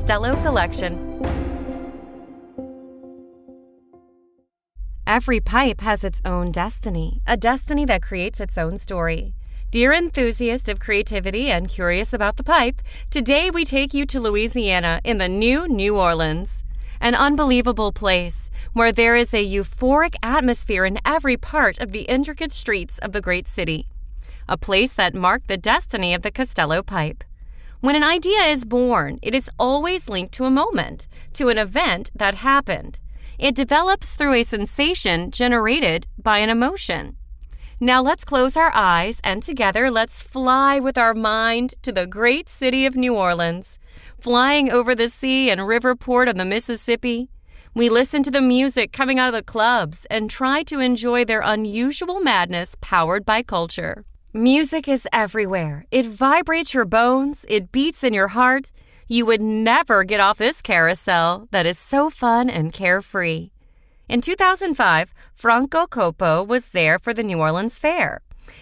pipa-castello collection. Every pipe has its own destiny, a destiny that creates its own story. Dear enthusiast of creativity and curious about the pipe, today we take you to Louisiana in the New Orleans. An unbelievable place where there is a euphoric atmosphere in every part of the intricate streets of the great city. A place that marked the destiny of the Castello pipe. When an idea is born, it is always linked to a moment, to an event that happened. It develops through a sensation generated by an emotion. Now let's close our eyes and together let's fly with our mind to the great city of New Orleans. Flying over the sea and river port on the Mississippi, we listen to the music coming out of the clubs and try to enjoy their unusual madness powered by culture. Music is everywhere. It vibrates your bones. It beats in your heart. You would never get off this carousel that is so fun and carefree. In 2005, Franco Coppo was there for the New Orleans Fair.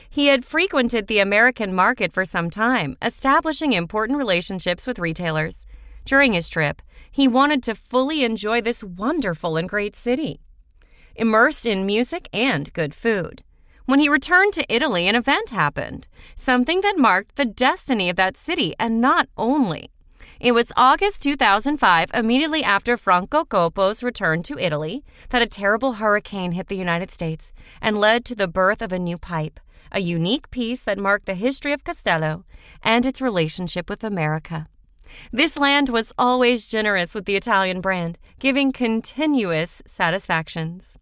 He had frequented the American market for some time, establishing important relationships with retailers. During his trip, he wanted to fully enjoy this wonderful and great city, immersed in music and good food. When he returned to Italy, an event happened, something that marked the destiny of that city, and not only. It was August 2005, immediately after Franco Coppo's return to Italy, that a terrible hurricane hit the United States and led to the birth of a new pipe, a unique piece that marked the history of Castello and its relationship with America. This land was always generous with the Italian brand, giving continuous satisfactions.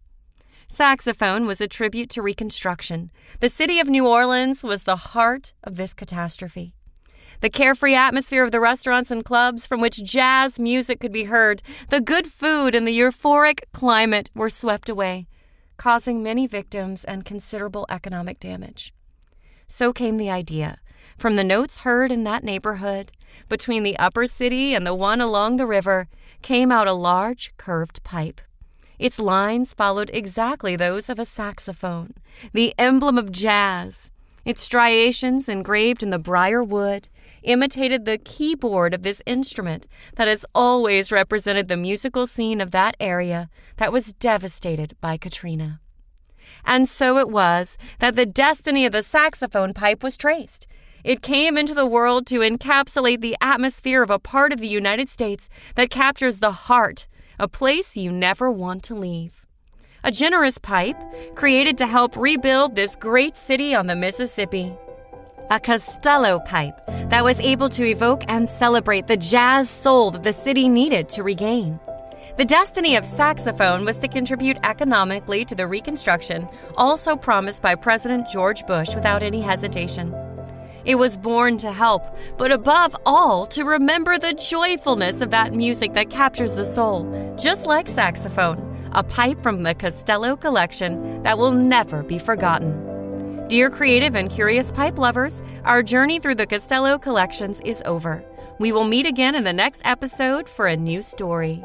Saxophone was a tribute to Reconstruction. The city of New Orleans was the heart of this catastrophe. The carefree atmosphere of the restaurants and clubs from which jazz music could be heard, the good food and the euphoric climate were swept away, causing many victims and considerable economic damage. So came the idea. From the notes heard in that neighborhood, between the upper city and the one along the river, came out a large, curved pipe. Its lines followed exactly those of a saxophone, the emblem of jazz. Its striations, engraved in the briar wood, imitated the keyboard of this instrument that has always represented the musical scene of that area that was devastated by Katrina. And so it was that the destiny of the saxophone pipe was traced. It came into the world to encapsulate the atmosphere of a part of the United States that captures the heart, a place you never want to leave. A generous pipe created to help rebuild this great city on the Mississippi. A Castello pipe that was able to evoke and celebrate the jazz soul that the city needed to regain. The destiny of saxophone was to contribute economically to the Reconstruction, also promised by President George Bush without any hesitation. It was born to help, but above all, to remember the joyfulness of that music that captures the soul, just like saxophone, a pipe from the Castello collection that will never be forgotten. Dear creative and curious pipe lovers, our journey through the Castello collections is over. We will meet again in the next episode for a new story.